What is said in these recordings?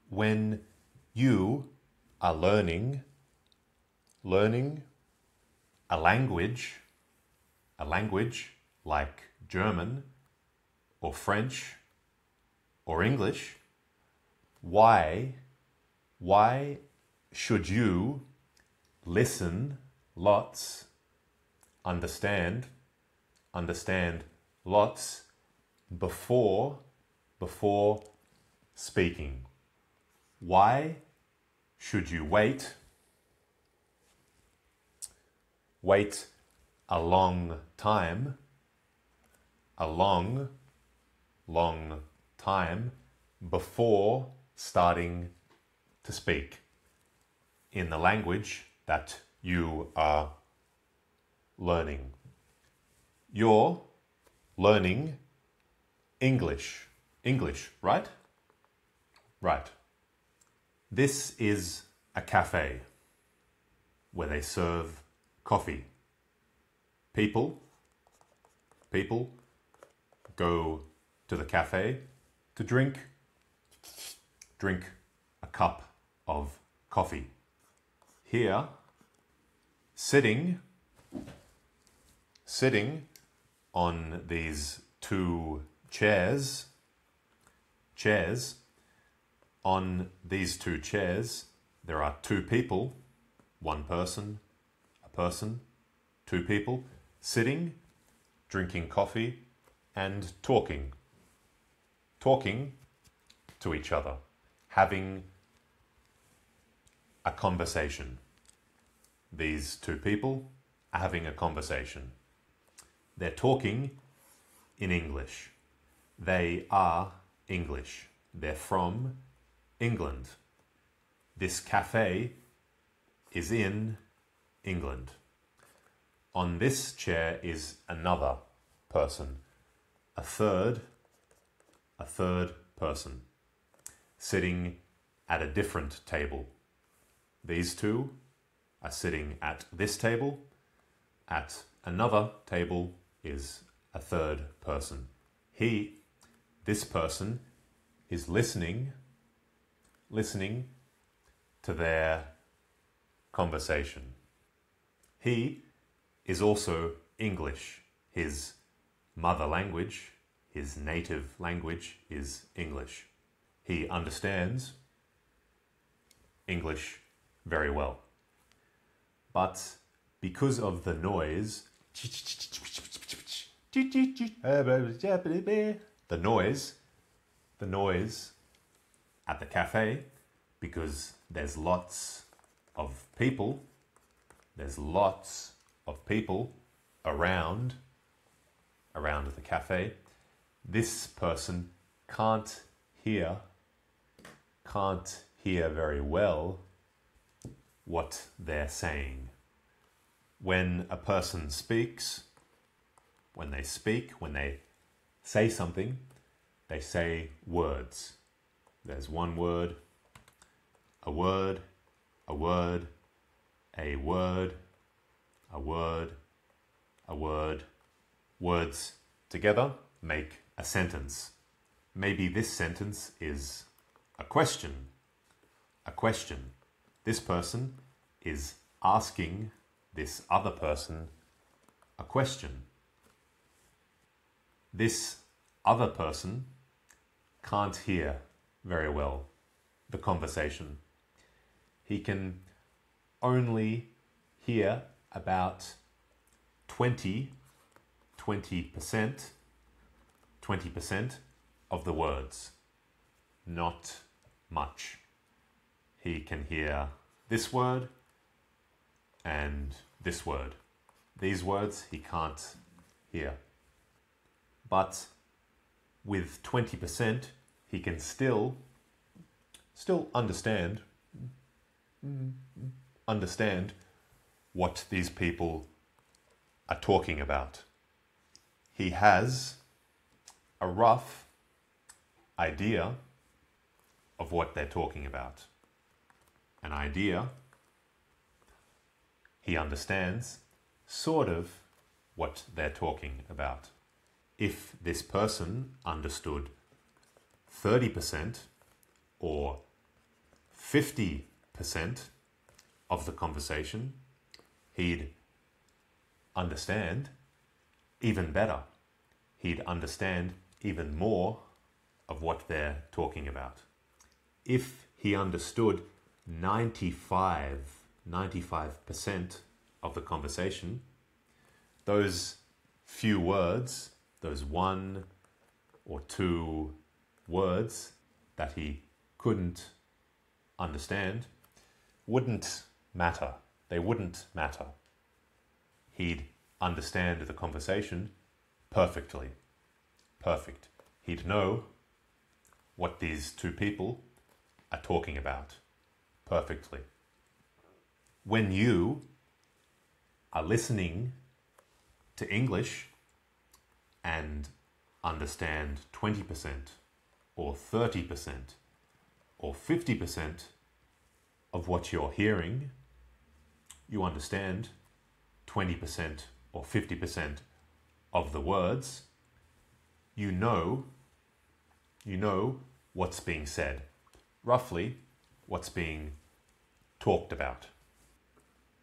when you are learning a language like German or French or English, why should you listen lots, understand lots before speaking? Why should you wait a long time before starting to speak in the language that you are learning? You're learning English, right? Right. This is a cafe where they serve coffee. People go to the cafe to drink a cup of coffee. Here, sitting on these two chairs, on these two chairs, there are two people, one person, a person, two people, sitting, drinking coffee, and talking to each other, having a conversation. These two people are having a conversation. They're talking in English. They are English. They're from England. This cafe is in England. On this chair is another person, a third person, sitting at a different table. These two are sitting at this table. At another table is a third person. This person, is listening to their conversation. He is also English. His mother language, his native language is English. He understands English very well. But because of the noise, the noise at the cafe, because there's lots of people around the cafe, this person can't hear very well what they're saying. When a person speaks, when they say something, they say words. There's one word, a word, a word, a word, a word, a word. Words together make a sentence. Maybe this sentence is a question. A question. This person is asking this other person a question. This other person can't hear very well the conversation. He can only hear about 20% of the words. Not much. He can hear this word and this word. These words he can't hear. But with 20%, he can still understand what these people are talking about. He has a rough idea of what they're talking about. An idea. He understands sort of what they're talking about. If this person understood 30% or 50% of the conversation, he'd understand even better. He'd understand even more of what they're talking about. If he understood 95% of the conversation, those few words, those one or two words that he couldn't understand, wouldn't matter. They wouldn't matter. He'd understand the conversation perfectly. Perfect. He'd know what these two people are talking about perfectly. When you are listening to English and understand 20% or 30% or 50% of what you're hearing, you understand 20% or 50% of the words, you know what's being said, roughly what's being talked about.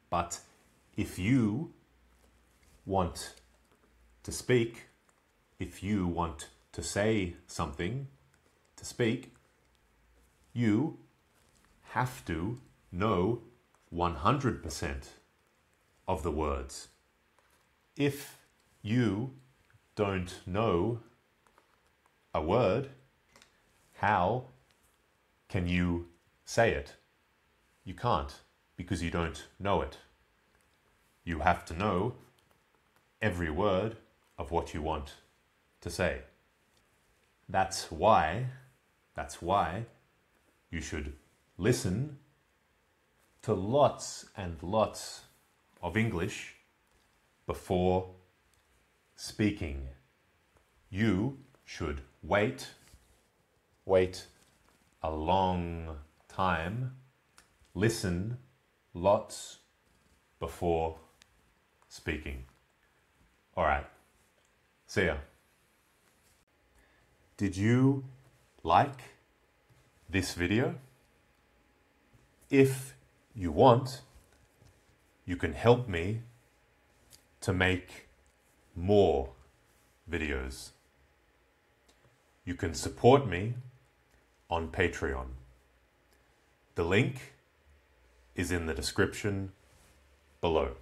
But if you want to speak, if you want to say something, to speak, you have to know 100% of the words. If you don't know a word, how can you say it? You can't, because you don't know it. You have to know every word of what you want to say. That's why you should listen to lots and lots of English before speaking. You should wait a long time, listen lots before speaking. All right, see ya. Did you like this video? If you want, you can help me to make more videos. You can support me on Patreon. The link is in the description below.